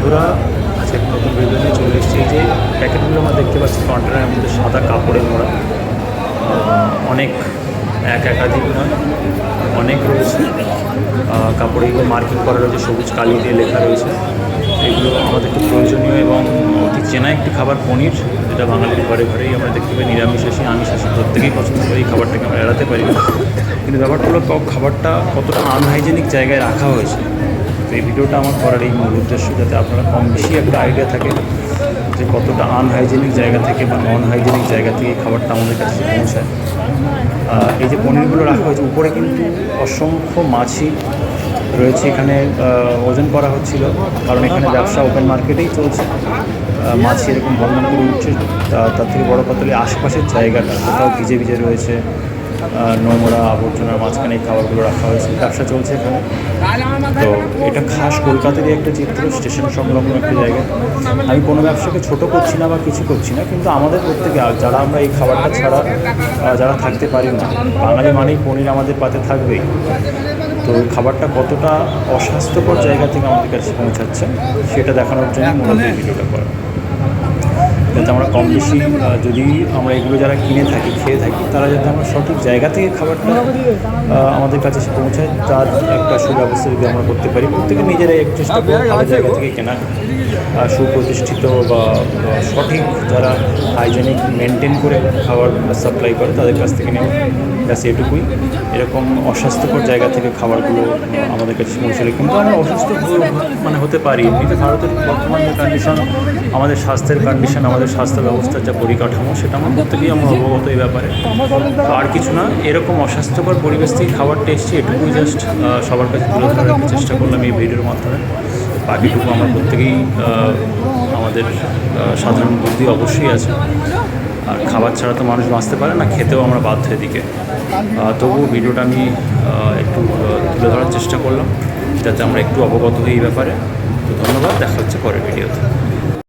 বন্ধুরা, আজকে একটা নতুন ভিডিও নিয়ে চলে এসেছি। এই যে প্যাকেটগুলো আমরা দেখতে পাচ্ছি কন্টেনারের মধ্যে সাদা কাপড়ে মোড়া, অনেক একাধিক নয়, অনেক রয়েছে কাপড়ে। এগুলো মার্কিং করা রয়েছে, সবুজ কালি দিয়ে লেখা রয়েছে। এগুলো আমাদের খুব প্রয়োজনীয় এবং অতি চেনা একটি খাবার পনির, যেটা বাঙালির ঘরে ঘরেই আমরা দেখতে পাই। নিরামিষাশী আমিষাশী প্রত্যেকেই পছন্দ করি, এই খাবারটাকে আমরা এড়াতে পারি না। কিন্তু ব্যাপারটা হলো খাবারটা কতটা আনহাইজেনিক জায়গায় রাখা হয়েছে। তো এই ভিডিওটা আমার করার এই মূল উদ্দেশ্য, যাতে আপনারা কম বেশি একটা আইডিয়া থাকে যে কতটা আনহাইজেনিক জায়গা থেকে বা নন হাইজেনিক জায়গা থেকে খাবারটা আমাদের কাছে পৌঁছায়। এই যে পনিরগুলো রাখা হয়েছে, উপরে কিন্তু অসংখ্য মাছি রয়েছে। এখানে ওজন করা হচ্ছিল, কারণ এখানে ব্যবসা ওপেন মার্কেটেই চলছে। মাছি এরকম ভ্রমণ করে উঠছে। তার থেকে বড় কথা হলে আশেপাশের জায়গাটা কোথাও ভিজে ভিজে রয়েছে, নোংরা আবর্জনার মাঝখানে এই খাবারগুলো রাখা হয়েছে, ব্যবসা চলছে এখানে। তো এটা খাস কলকাতারই একটা চিত্র, স্টেশন সংলগ্ন একটা জায়গা। আমি কোনো ব্যবসাকে ছোট করছি না বা কিছু করছি না, কিন্তু আমাদের প্রত্যেকে যারা আমরা এই খাবারটা ছাড়া যারা থাকতে পারি না, বাঙালি মানেই পনির আমাদের পাতে থাকবেই। তো খাবারটা কতটা অস্বাস্থ্যকর জায়গা থেকে আমাদের কাছে পৌঁছাচ্ছে সেটা দেখানোর জন্য মূলত এই ভিডিওটা করা, যাতে আমরা কম বেশি যদি আমরা এগুলো যারা কিনে থাকি খেয়ে থাকি, তারা যাতে আমরা সঠিক জায়গা থেকে খাবারটা আমাদের কাছে এসে পৌঁছায়, তার একটা সুব্যবস্থা যদি আমরা করতে পারি। প্রত্যেকে নিজেরাই এক চেষ্টা করে ভালো জায়গা থেকে কেনা, সুপ্রতিষ্ঠিত বা সঠিক যারা হাইজেনিক মেনটেন করে খাবার সাপ্লাই করে তাদের কাছ থেকে নেব। ব্যাস এটুকুই। এরকম অস্বাস্থ্যকর জায়গা থেকে খাবারগুলো আমাদের কাছে পৌঁছলে কিন্তু আমরা অসুস্থ হতে পারি। এমনিতে ভারতের বর্তমান যে কন্ডিশন, আমাদের স্বাস্থ্যের কন্ডিশন, আমাদের স্বাস্থ্য ব্যবস্থার যা পরিকাঠামো, সেটা আমরা প্রত্যেকেই আমরা অবগত এই ব্যাপারে। আর কিছু না, এরকম অস্বাস্থ্যকর পরিবেশ থেকে খাবারটা এসছে, এটুকুই জাস্ট সবার কাছে তুলে ধরার চেষ্টা করলাম এই ভিডিওর মাধ্যমে। বাকিটুকু আমরা প্রত্যেকেই আমাদের সাধারণ বুদ্ধি অবশ্যই আছে। আর খাবার ছাড়া তো মানুষ বাঁচতে পারে না, খেতেও আমরা বাধ্য এদিকে। তবুও ভিডিওটা আমি একটু তুলে ধরার চেষ্টা করলাম, যাতে আমরা একটু অবগত হই এই ব্যাপারে। তো ধন্যবাদ, দেখা হচ্ছে পরের ভিডিওতে।